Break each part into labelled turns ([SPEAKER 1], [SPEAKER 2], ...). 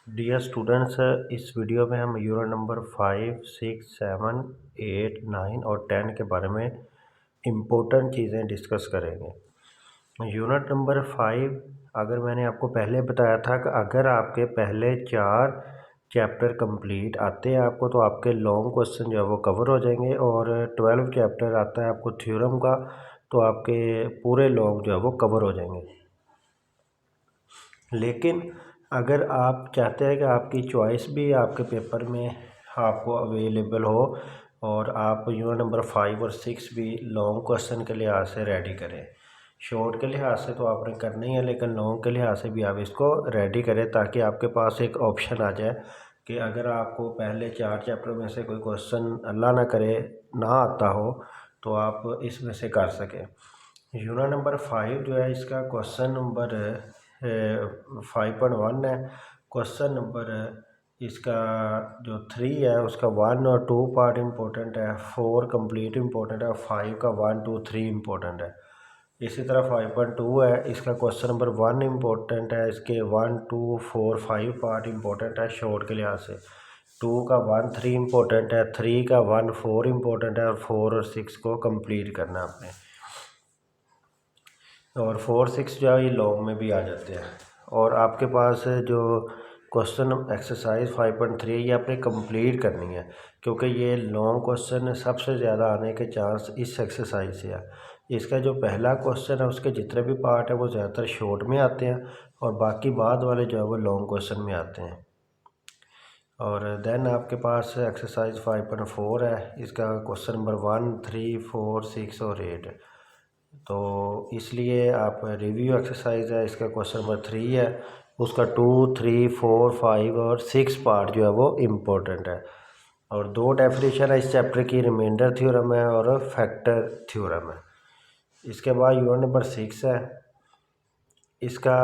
[SPEAKER 1] Dear students, इस video में हम यूनिट नंबर 5, 6, 7, 8, 9 और 10 के बारे में इम्पोर्टेंट चीज़ें डिस्कस करेंगे। यूनिट नंबर 5, अगर मैंने आपको पहले बताया था कि अगर आपके पहले 4 चैप्टर कंप्लीट आते हैं आपको, तो आपके लॉन्ग क्वेश्चन जो है वो कवर हो जाएंगे, और 12 चैप्टर आता है आपको थ्योरम का, तो आपके पूरे लॉन्ग जो है वो कवर हो जाएंगे। लेकिन अगर आप चाहते हैं कि आपकी चॉइस भी आपके पेपर में आपको अवेलेबल हो और आप यूनिट नंबर 5 और 6 भी लॉन्ग क्वेश्चन के लिहाज से रेडी करें, शॉर्ट के लिहाज से तो आपने करना ही है, लेकिन लॉन्ग के लिहाज से भी आप इसको रेडी करें ताकि आपके पास एक ऑप्शन आ जाए कि अगर आपको पहले 4 चैप्टर में से कोई क्वेश्चन अल्लाह ना करे ना आता हो तो आप इसमें से कर सकें। यूनिट नंबर 5 जो है इसका क्वेश्चन नंबर 5.1 है। क्वेश्चन नंबर इसका जो 3 है उसका 1 और 2 पार्ट इम्पोर्टेंट है, 4 कंप्लीट इम्पोर्टेंट है, 5 का 1, 2, 3 इम्पोर्टेंट है। इसी तरह 5.2 है, इसका क्वेश्चन नंबर 1 इम्पोर्टेंट है, इसके 1, 2, 4, 5 पार्ट इम्पोर्टेंट है शॉर्ट के लिहाज से। 2 का 1, 3 इम्पोर्टेंट है, 3 का 1, 4 इम्पोर्टेंट है, और 4 और 6 को कंप्लीट करना आपने। और 4, 6 जो है ये लॉन्ग में भी आ जाते हैं। और आपके पास जो क्वेश्चन एक्सरसाइज 5.3 ये आपने कंप्लीट करनी है, क्योंकि ये लॉन्ग क्वेश्चन सबसे ज़्यादा आने के चांस इस एक्सरसाइज से है। इसका जो पहला क्वेश्चन है उसके जितने भी पार्ट है वो ज़्यादातर शॉर्ट में आते हैं, और बाकी बाद वाले जो है वो लॉन्ग क्वेश्चन में आते हैं। और देन आपके पास एक्सरसाइज 5.4 है, इसका क्वेश्चन नंबर 1, 3, 4, 6 और 8 है। तो इसलिए आप रिव्यू एक्सरसाइज है, इसका क्वेश्चन नंबर 3 है, उसका 2, 3, 4, 5 और 6 पार्ट जो है वो इम्पोर्टेंट है। और 2 डेफिनेशन है इस चैप्टर की, रिमाइंडर थ्योरम है और फैक्टर थ्योरम है। इसके बाद यूनिट नंबर 6 है, इसका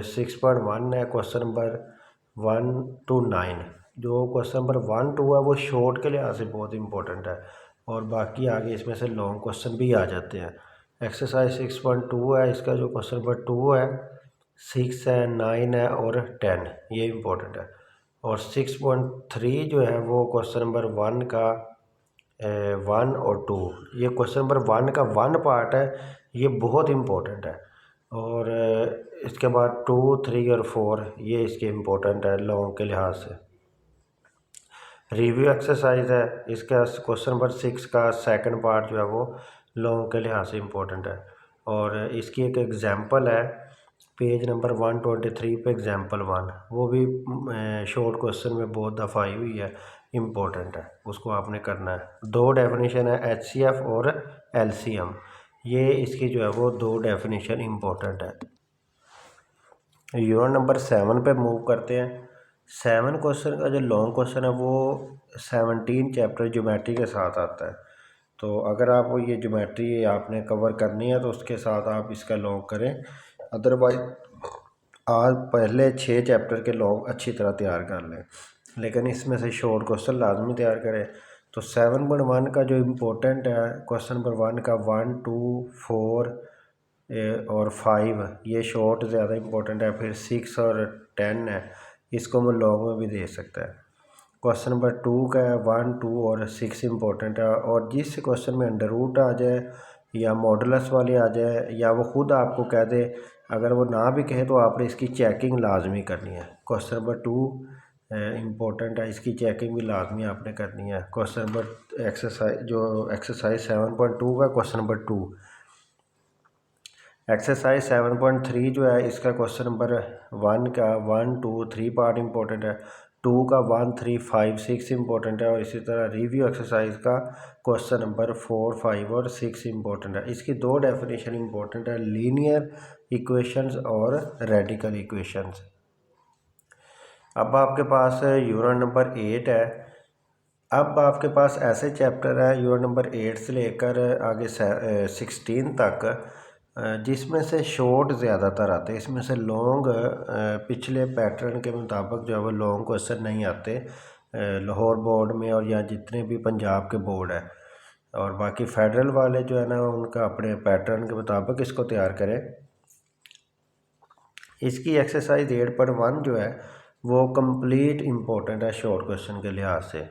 [SPEAKER 1] 6.1 है, क्वेश्चन नंबर 1 to 9। जो क्वेश्चन नंबर 1, 2 है वो शॉर्ट के लिहाज से बहुत इंपॉर्टेंट है, और बाकी आगे इसमें से लॉन्ग क्वेश्चन भी आ जाते हैं। एक्सरसाइज 6.2 है, इसका जो क्वेश्चन नंबर 2 है, 6 है, 9 है और 10 ये इम्पोर्टेंट है। और 6.3 जो है वो क्वेश्चन नंबर 1 का 1 और 2, ये क्वेश्चन नंबर 1 का 1 पार्ट है, ये बहुत इम्पोर्टेंट है। और इसके बाद 2, 3 और 4 ये इसके इम्पोर्टेंट है लॉन्ग के लिहाज से। रिव्यू एक्सरसाइज है, इसका क्वेश्चन नंबर 6 का सेकंड पार्ट जो है वो लॉन्ग के लिहाज से इम्पोर्टेंट है। और इसकी एक एग्जांपल है पेज नंबर 123 पे, एग्जांपल 1, वो भी शॉर्ट क्वेश्चन में बहुत दफ़ा आई हुई है, इम्पोर्टेंट है, उसको आपने करना है। 2 डेफिनेशन है HCF और LCM, ये इसकी जो है वो 2 डेफिनेशन इम्पोर्टेंट है। यूनिट नंबर 7 पे मूव करते हैं। 7 क्वेश्चन का जो लॉन्ग क्वेश्चन है वो 17 चैप्टर ज्योमेट्री के साथ आता है। तो अगर आप ये ज्योमेट्री आपने कवर करनी है तो उसके साथ आप इसका लॉन्ग करें, अदरवाइज आज पहले 6 चैप्टर के लॉन्ग अच्छी तरह तैयार कर लें, लेकिन इसमें से शॉर्ट क्वेश्चन लाजमी तैयार करें। तो 7.1 का जो इम्पोर्टेंट है, क्वेश्चन नंबर 1 का 1, 2, 4 और 5 ये शॉर्ट ज़्यादा इम्पोर्टेंट है। फिर 6 और 10 है, इसको मैं लॉन्ग में भी दे सकता है। क्वेश्चन नंबर 2 का 1, 2 और 6 इम्पोर्टेंट है। और जिस क्वेश्चन में अंडर रूट आ जाए या मॉडुलस वाले आ जाए या वो खुद आपको कह दे, अगर वो ना भी कहे तो आपने इसकी चेकिंग लाजमी करनी है। क्वेश्चन नंबर 2 इम्पोर्टेंट है, इसकी चेकिंग भी लाजमी आपने करनी है। क्वेश्चन नंबर एक्सरसाइज 7.2 का क्वेश्चन नंबर 2। एक्सरसाइज 7.3 जो है इसका क्वेश्चन नंबर 1 का 1, 2, 3 पार्ट इम्पोर्टेंट है, 2 का 1, 3, 5, 6 इम्पोर्टेंट है, और इसी तरह रिव्यू एक्सरसाइज का क्वेश्चन नंबर 4, 5 और 6 इम्पोर्टेंट है। इसकी 2 डेफिनेशन इम्पोर्टेंट है, लीनियर इक्वेशंस और रेडिकल इक्वेशंस। अब आपके पास यूनिट नंबर 8 है। अब आपके पास ऐसे चैप्टर है यूनिट नंबर 8 से लेकर आगे 16 तक, जिसमें से शॉर्ट ज़्यादातर आते हैं, इसमें से लॉन्ग पिछले पैटर्न के मुताबिक जो है वो लॉन्ग क्वेश्चन नहीं आते लाहौर बोर्ड में और या जितने भी पंजाब के बोर्ड है। और बाकी फेडरल वाले जो है ना उनका अपने पैटर्न के मुताबिक इसको तैयार करें। इसकी एक्सरसाइज 8.1 जो है वो कंप्लीट इम्पोर्टेंट है शॉर्ट क्वेश्चन के लिहाज से,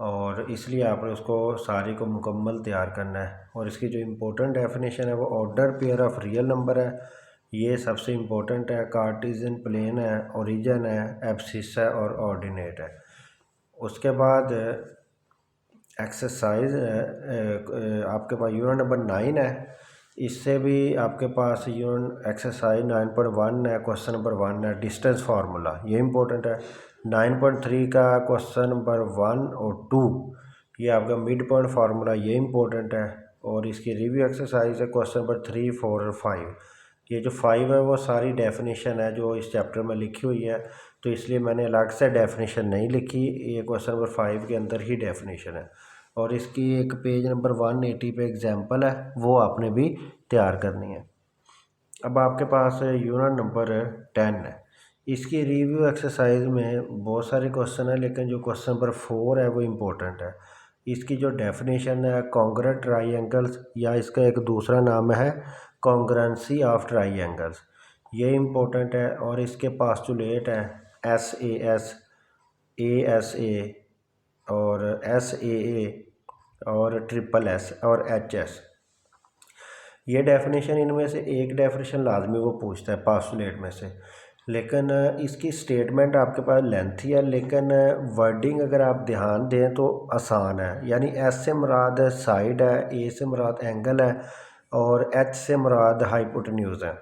[SPEAKER 1] और इसलिए आपने उसको सारी को मुकम्मल तैयार करना है। और इसकी जो इम्पोर्टेंट डेफिनेशन है वो order pair of real number है, ये सबसे इम्पोर्टेंट है। कार्टेशियन प्लेन है, ओरिजिन है, एब्सिस है और ऑर्डिनेट है। उसके बाद एक्सरसाइज आपके पास यूनिट नंबर 9 है। इससे भी आपके पास यूनिट एक्सरसाइज 9.1 है, क्वेश्चन नंबर 1 है डिस्टेंस फार्मूला, ये इंपॉर्टेंट है। 9.3 का क्वेश्चन नंबर 1 और 2 ये आपका मिड पॉइंट फार्मूला, ये इंपॉर्टेंट है। और इसकी रिव्यू एक्सरसाइज है क्वेश्चन नंबर 3, 4 और 5। ये जो 5 है वो सारी डेफिनेशन है जो इस चैप्टर में लिखी हुई है, तो इसलिए मैंने अलग से डेफिनेशन नहीं लिखी, ये क्वेश्चन नंबर 5 के अंदर ही डेफिनेशन है। और इसकी एक पेज नंबर 180 पे एग्जांपल है, वो आपने भी तैयार करनी है। अब आपके पास यूनिट नंबर 10 है। इसकी रिव्यू एक्सरसाइज में बहुत सारे क्वेश्चन है, लेकिन जो क्वेश्चन नंबर 4 है वो इम्पोर्टेंट है। इसकी जो डेफिनेशन है कॉन्ग्रुएंट ट्राइएंगल्स, या इसका एक दूसरा नाम है कॉन्ग्रुएंसी ऑफ ट्राइएंगल्स, ये इम्पोर्टेंट है। और इसके पास्टुलेट है SAS, ASA और SAA और SSS और HS। ये डेफिनेशन इनमें से एक डेफिनेशन लाजमी वो पूछता है पास्टुलेट में से, लेकिन इसकी स्टेटमेंट आपके पास लेंथी है, लेकिन वर्डिंग अगर आप ध्यान दें तो आसान है। यानी S से मुराद साइड है, A से मुराद एंगल है और H से मुराद हाइपोटेन्यूज है।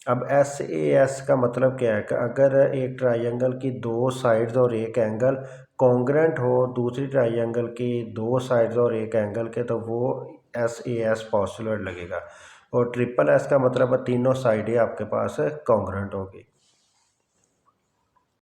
[SPEAKER 1] अब SAS का मतलब क्या है कि अगर एक ट्राइंगल की दो साइड्स और एक एंगल कॉन्ग्रुएंट हो दूसरी ट्राइंगल की दो साइड्स और एक एंगल के, तो वो SAS पॉस्टुलेट लगेगा। और SSS का मतलब है तीनों साइडें आपके पास कॉन्ग्रुएंट होगी।